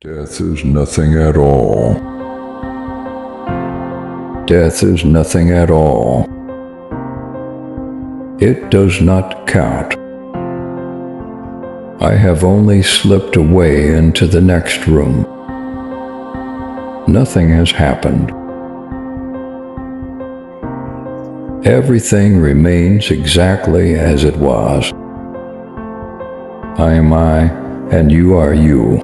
Death is nothing at all. Death is nothing at all. It does not count. I have only slipped away into the next room. Nothing has happened. Everything remains exactly as it was. I am I, and you are you.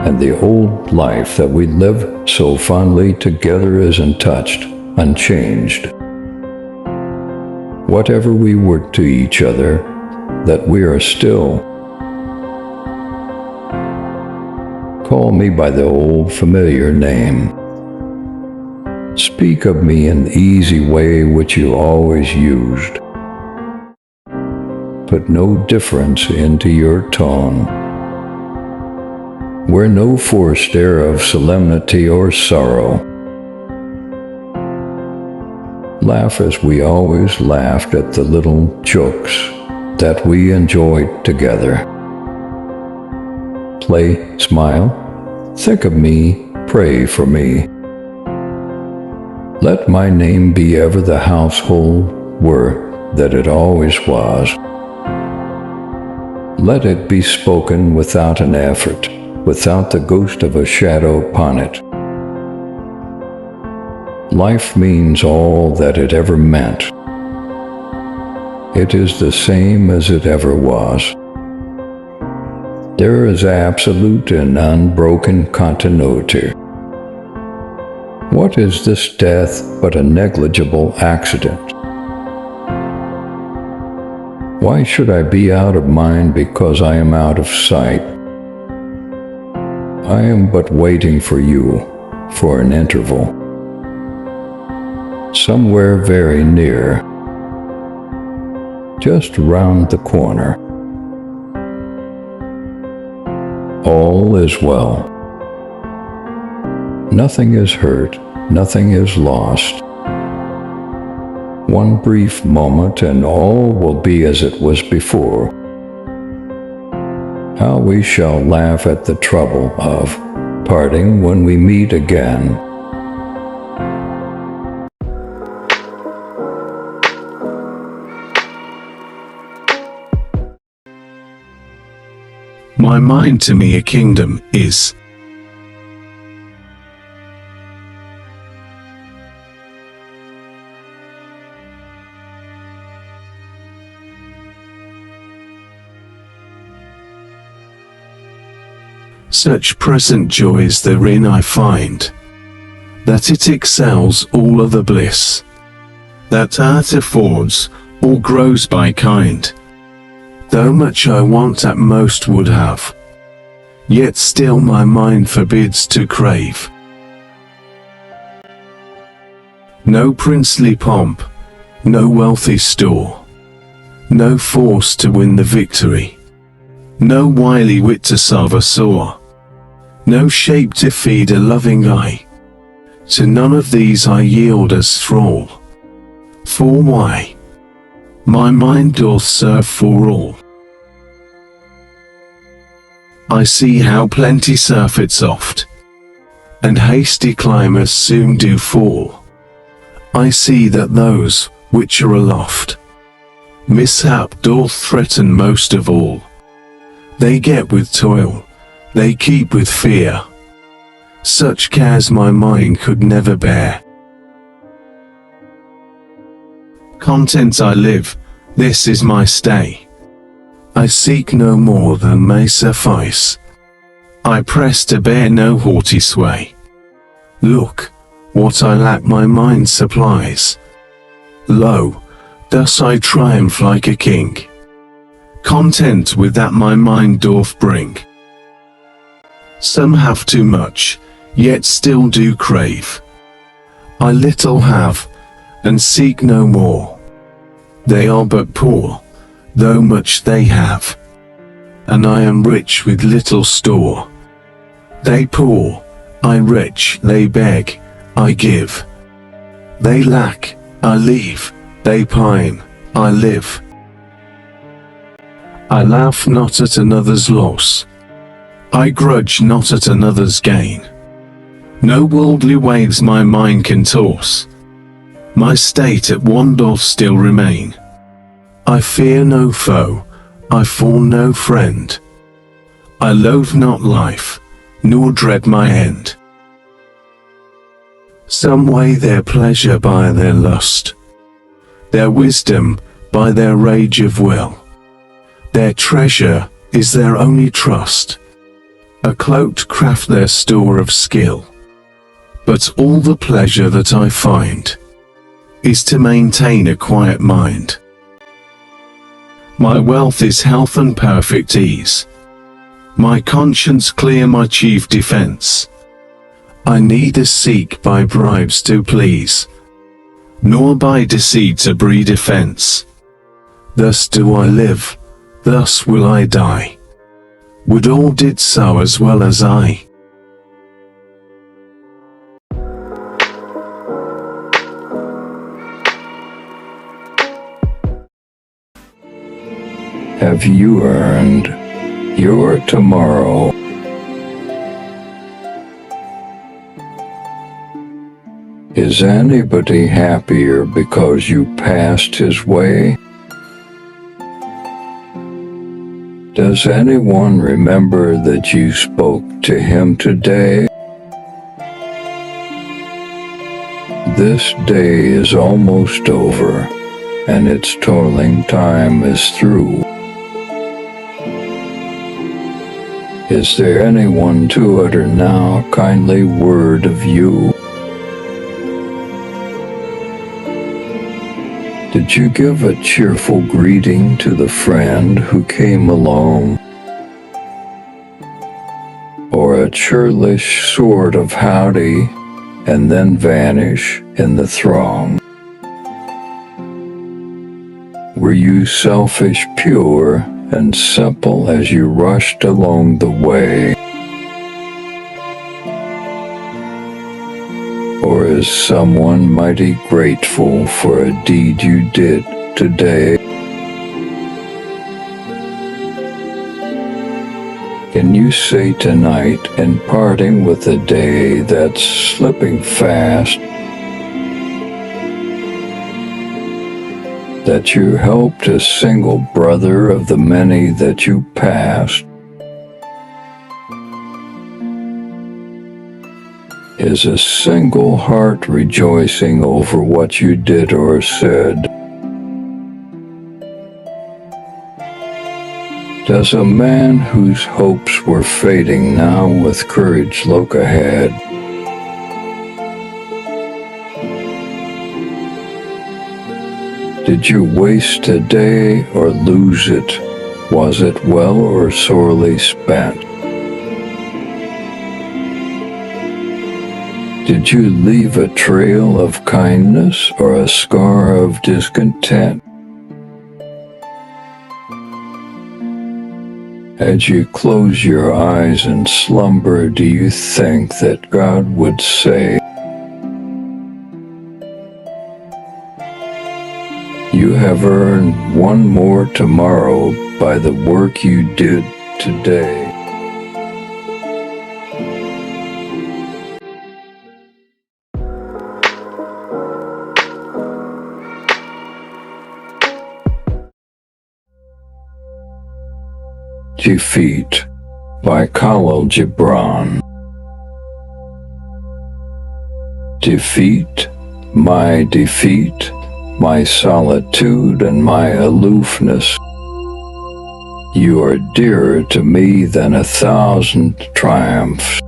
And the old life that we live so fondly together is untouched, unchanged. Whatever we were to each other, that we are still. Call me by the old familiar name. Speak of me in the easy way which you always used. Put no difference into your tone. Wear no forced air of solemnity or sorrow. Laugh as we always laughed at the little jokes that we enjoyed together. Play, smile, think of me, pray for me. Let my name be ever the household word that it always was. Let it be spoken without an effort, without the ghost of a shadow upon it. Life means all that it ever meant. It is the same as it ever was. There is absolute and unbroken continuity. What is this death but a negligible accident? Why should I be out of mind because I am out of sight? I am but waiting for you, for an interval. Somewhere very near, just round the corner. All is well. Nothing is hurt, nothing is lost. One brief moment and all will be as it was before. How we shall laugh at the trouble of parting when we meet again. My mind to me a kingdom is. Such present joys therein I find, that it excels all other bliss, that earth affords, or grows by kind. Though much I want at most would have, yet still my mind forbids to crave. No princely pomp, no wealthy store, no force to win the victory, no wily wit to salve a sore, no shape to feed a loving eye. To none of these I yield as thrall. For why? My mind doth serve for all. I see how plenty surfeits oft, and hasty climbers soon do fall. I see that those which are aloft, mishap doth threaten most of all. They get with toil, they keep with fear. Such cares my mind could never bear. Content I live, this is my stay. I seek no more than may suffice. I press to bear no haughty sway. Look, what I lack my mind supplies. Lo, thus I triumph like a king, content with that my mind doth bring. Some have too much, yet still do crave. I little have, and seek no more. They are but poor, though much they have, and I am rich with little store. They poor, I rich, they beg, I give. They lack, I leave. They pine, I live. I laugh not at another's loss. I grudge not at another's gain. No worldly waves my mind can toss. My state at one doth still remain. I fear no foe, I form no friend. I loathe not life, nor dread my end. Some weigh their pleasure by their lust, their wisdom by their rage of will. Their treasure is their only trust, a cloaked craft their store of skill. But all the pleasure that I find is to maintain a quiet mind. My wealth is health and perfect ease, my conscience clear my chief defense. I neither seek by bribes to please, nor by deceit to breed offense. Thus do I live, thus will I die. Would all did so as well as I. Have you earned your tomorrow? Is anybody happier because you passed his way? Does anyone remember that you spoke to him today? This day is almost over, and its toiling time is through. Is there anyone to utter now kindly word of you? Did you give a cheerful greeting to the friend who came alone? Or a churlish sort of howdy and then vanish in the throng? Were you selfish, pure, and simple as you rushed along the way? Or is someone mighty grateful for a deed you did today? Can you say tonight, in parting with a day that's slipping fast, that you helped a single brother of the many that you passed? Is a single heart rejoicing over what you did or said? Does a man whose hopes were fading now with courage look ahead? Did you waste a day or lose it? Was it well or sorely spent? Did you leave a trail of kindness or a scar of discontent? As you close your eyes in slumber, do you think that God would say, "You have earned one more tomorrow by the work you did today"? Defeat by Khalil Gibran. Defeat, my solitude and my aloofness. You are dearer to me than 1,000 triumphs,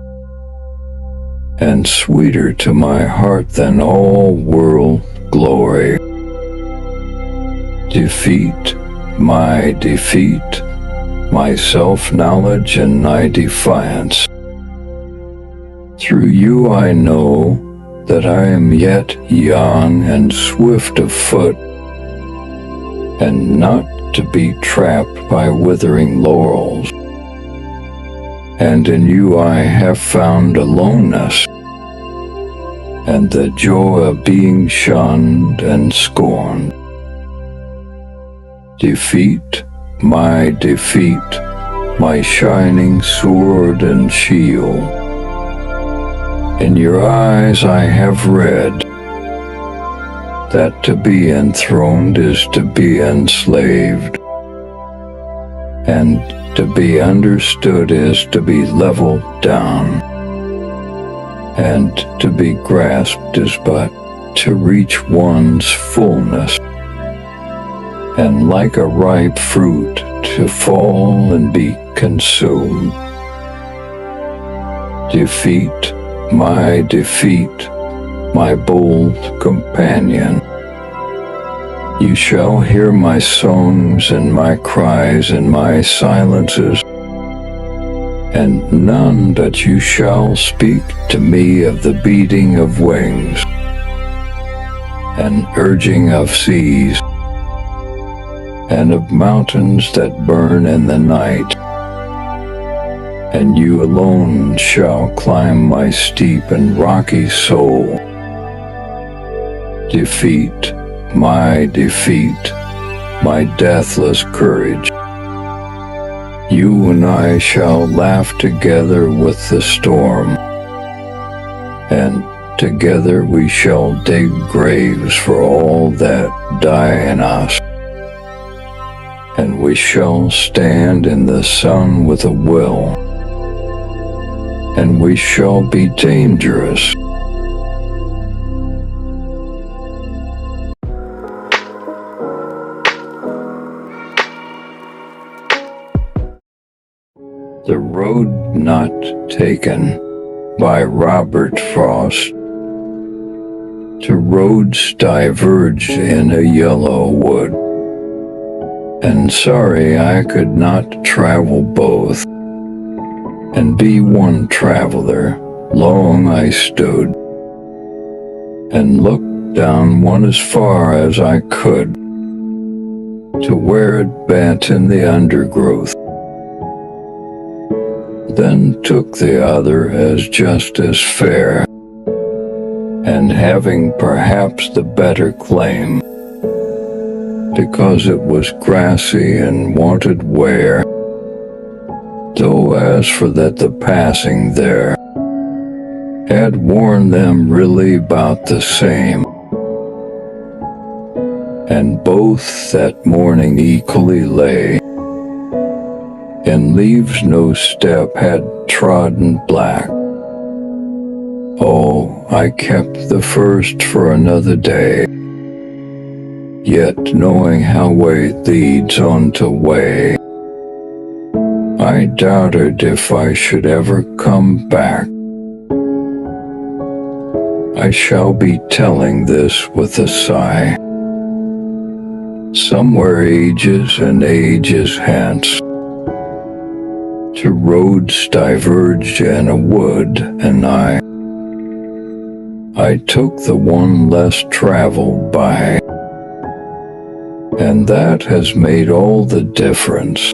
and sweeter to my heart than all world glory. Defeat, my self-knowledge and my defiance. Through you I know that I am yet young and swift of foot, and not to be trapped by withering laurels. And in you I have found aloneness, and the joy of being shunned and scorned. Defeat, my shining sword and shield. In your eyes I have read that to be enthroned is to be enslaved, and to be understood is to be leveled down, and to be grasped is but to reach one's fullness, and like a ripe fruit to fall and be consumed. Defeat, my bold companion. You shall hear my songs and my cries and my silences, and none but you shall speak to me of the beating of wings and urging of seas and of mountains that burn in the night. And you alone shall climb my steep and rocky soul. Defeat, my deathless courage. You and I shall laugh together with the storm, and together we shall dig graves for all that die in us, and we shall stand in the sun with a will, and we shall be dangerous. The Road Not Taken by Robert Frost. Two roads diverged in a yellow wood, and sorry I could not travel both, and be one traveler. Long I stood, and looked down one as far as I could, to where it bent in the undergrowth. Then took the other as just as fair, and having perhaps the better claim, because it was grassy and wanted wear, though as for that the passing there had worn them really about the same, and both that morning equally lay, and leaves no step had trodden black. Oh, I kept the first for another day, yet knowing how way leads on to way, I doubted if I should ever come back. I shall be telling this with a sigh, somewhere ages and ages hence. Two roads diverged in a wood, and I took the one less traveled by, and that has made all the difference.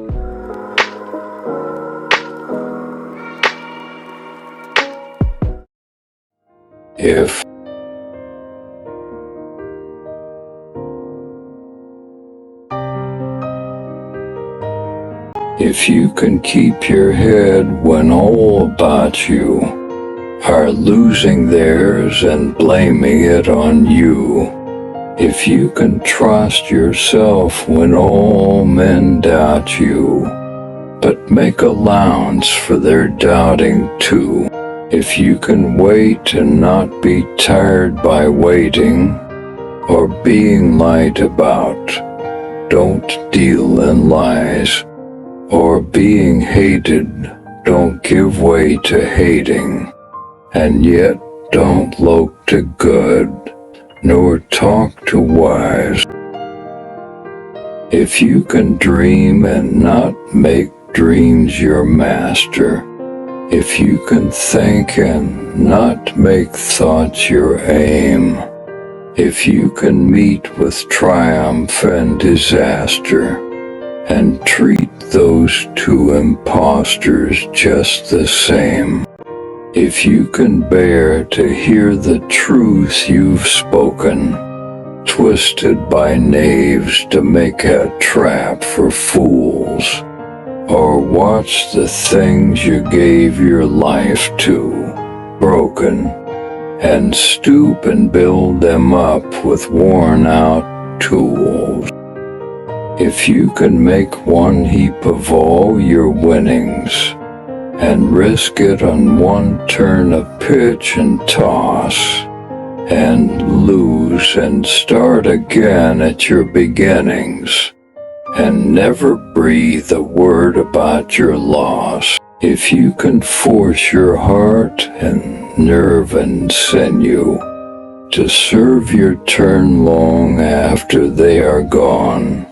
If you can keep your head when all about you are losing theirs and blaming it on you, if you can trust yourself when all men doubt you, but make allowance for their doubting too, if you can wait and not be tired by waiting, or being light about, don't deal in lies, or being hated, don't give way to hating, and yet don't look to good, nor talk to wise. If you can dream and not make dreams your master, if you can think and not make thoughts your aim, if you can meet with triumph and disaster, and treat those two impostors just the same, If you can bear to hear the truth you've spoken, twisted by knaves to make a trap for fools, or watch the things you gave your life to broken, and stoop and build them up with worn-out tools. If you can make one heap of all your winnings, and risk it on one turn of pitch and toss, and lose and start again at your beginnings, and never breathe a word about your loss. If you can force your heart and nerve and sinew to serve your turn long after they are gone,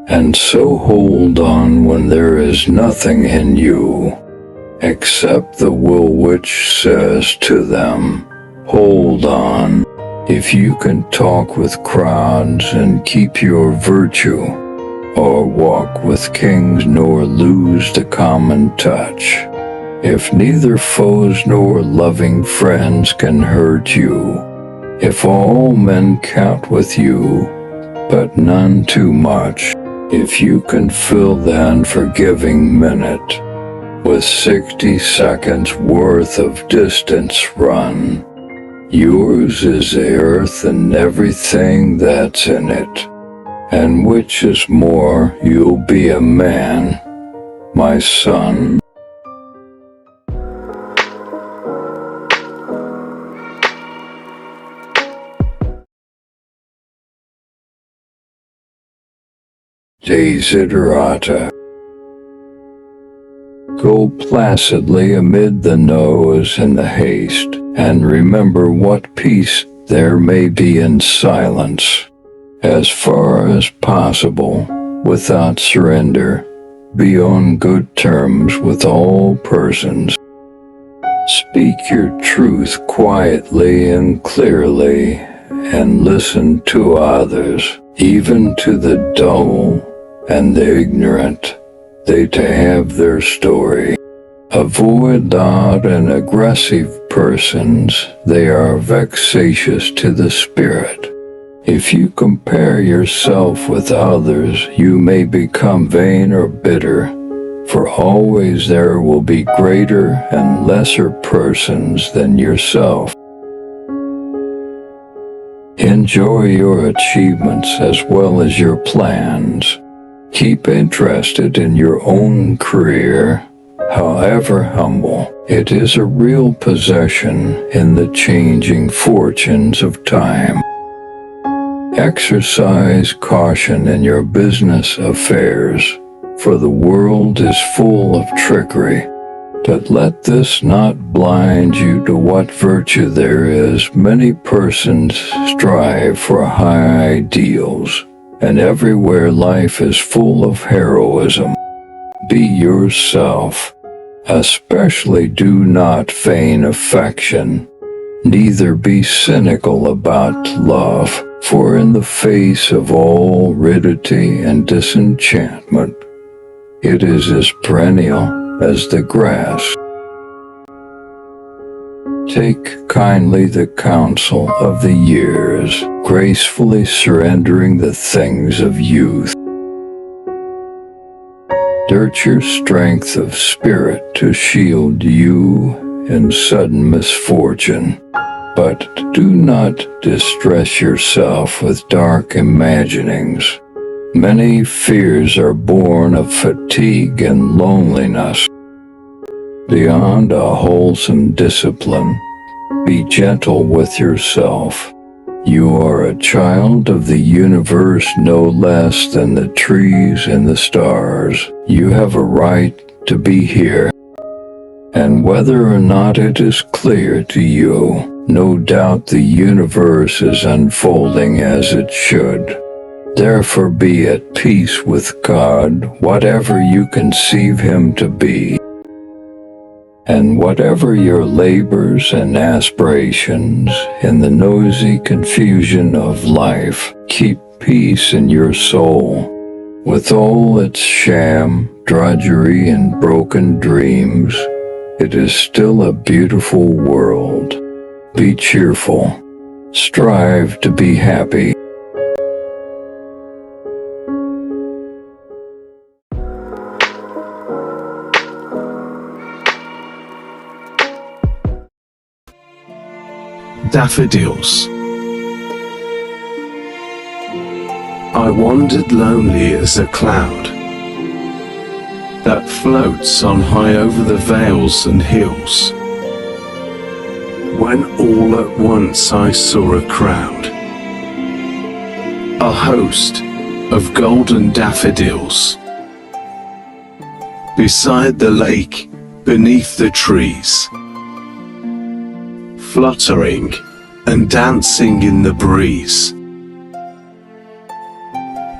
and so hold on when there is nothing in you except the will which says to them, hold on. If you can talk with crowds and keep your virtue, or walk with kings nor lose the common touch, if neither foes nor loving friends can hurt you, if all men count with you, but none too much, if you can fill the unforgiving minute with 60 seconds worth of distance run, yours is the earth and everything that's in it, and which is more, you'll be a man, my son. Desiderata. Go placidly amid the noise and the haste, and remember what peace there may be in silence, as far as possible, without surrender, be on good terms with all persons. Speak your truth quietly and clearly, and listen to others, even to the dull and the ignorant, they to have their story. Avoid loud and aggressive persons, they are vexatious to the spirit. If you compare yourself with others, you may become vain or bitter, for always there will be greater and lesser persons than yourself. Enjoy your achievements as well as your plans. Keep interested in your own career, however humble. It is a real possession in the changing fortunes of time. Exercise caution in your business affairs, for the world is full of trickery. But let this not blind you to what virtue there is. Many persons strive for high ideals, and everywhere life is full of heroism. Be yourself. Especially do not feign affection, neither be cynical about love, for in the face of all aridity and disenchantment, it is as perennial as the grass. Take kindly the counsel of the years, gracefully surrendering the things of youth. Dirt your strength of spirit to shield you in sudden misfortune, but do not distress yourself with dark imaginings. Many fears are born of fatigue and loneliness. Beyond a wholesome discipline, be gentle with yourself. You are a child of the universe no less than the trees and the stars. You have a right to be here. And whether or not it is clear to you, no doubt the universe is unfolding as it should. Therefore be at peace with God, whatever you conceive him to be. And whatever your labors and aspirations in the noisy confusion of life, keep peace in your soul, with all its sham, drudgery, and broken dreams. It is still a beautiful world. Be cheerful. Strive to be happy. Daffodils. I wandered lonely as a cloud that floats on high over the vales and hills, when all at once I saw a crowd, a host of golden daffodils, beside the lake, beneath the trees, fluttering and dancing in the breeze,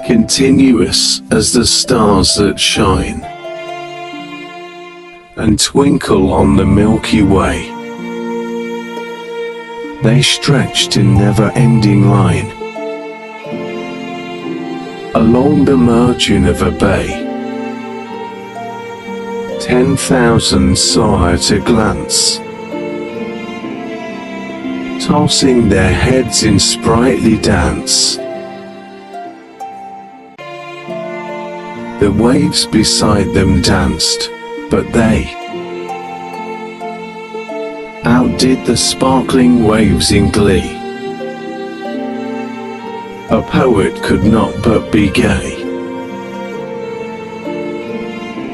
continuous as the stars that shine and twinkle on the Milky Way. They stretched in never-ending line along the margin of a bay. 10,000 saw at a glance, tossing their heads in sprightly dance. The waves beside them danced, but they outdid the sparkling waves in glee. A poet could not but be gay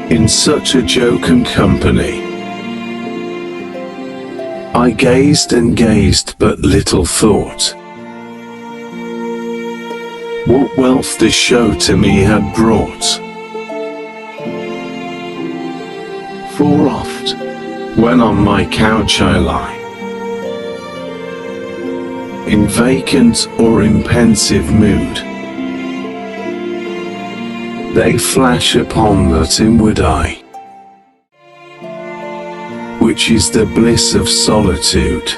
in such a jocund company. I gazed and gazed, but little thought what wealth this show to me had brought. For oft, when on my couch I lie, in vacant or in pensive mood, they flash upon that inward eye, which is the bliss of solitude.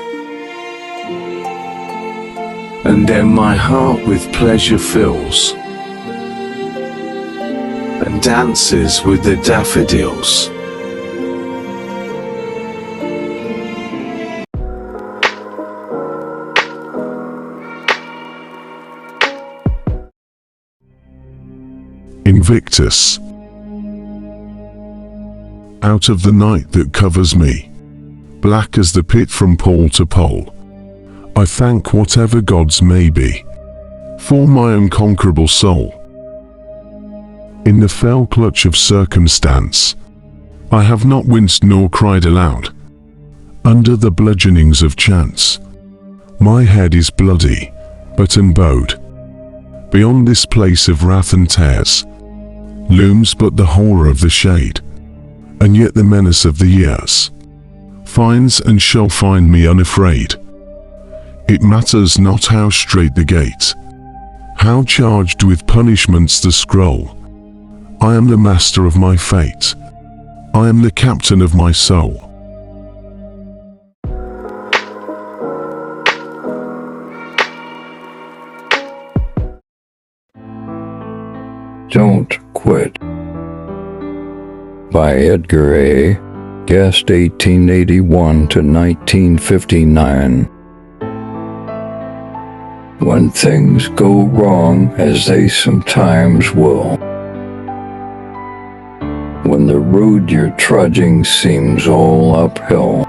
And then my heart with pleasure fills, and dances with the daffodils. Invictus. Out of the night that covers me, black as the pit from pole to pole, I thank whatever gods may be for my unconquerable soul. In the fell clutch of circumstance, I have not winced nor cried aloud. Under the bludgeonings of chance, my head is bloody, but unbowed. Beyond this place of wrath and tears, looms but the horror of the shade, and yet the menace of the years finds and shall find me unafraid. It matters not how strait the gate, how charged with punishments the scroll. I am the master of my fate. I am the captain of my soul. Don't Quit by Edgar A. Guest 1881 to 1959. When things go wrong, as they sometimes will, when the road you're trudging seems all uphill,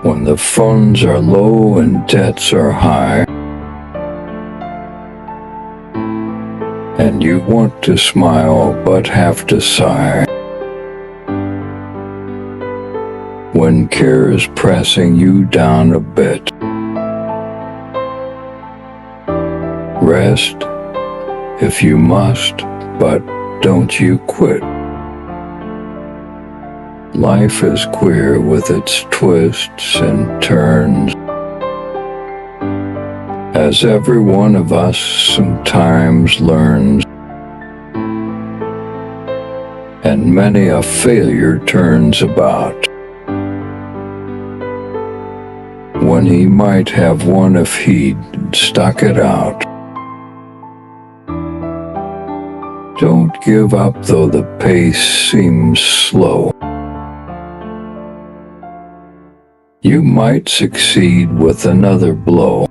when the funds are low and debts are high, and you want to smile but have to sigh, when care is pressing you down a bit, rest if you must, but don't you quit. Life is queer with its twists and turns, as every one of us sometimes learns, and many a failure turns about, when he might have won if he'd stuck it out. Don't give up though the pace seems slow. You might succeed with another blow.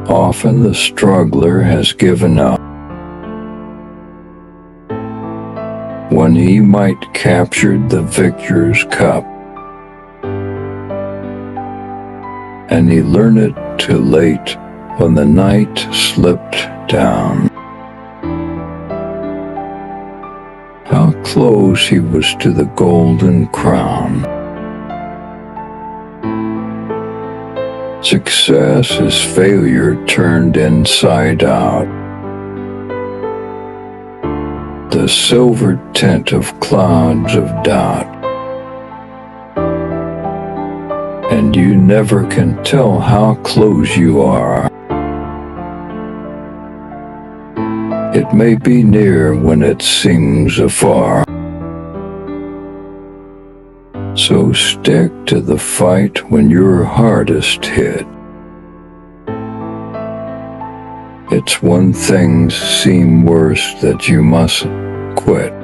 Often the struggler has given up when he might captured the victor's cup, and he learned it too late when the night slipped down. How close he was to the golden crown. Success is failure turned inside out. The silver tint of clouds of doubt. And you never can tell how close you are. It may be near when it seems afar. So stick to the fight when you're hardest hit. It's when things seem worse that you must quit.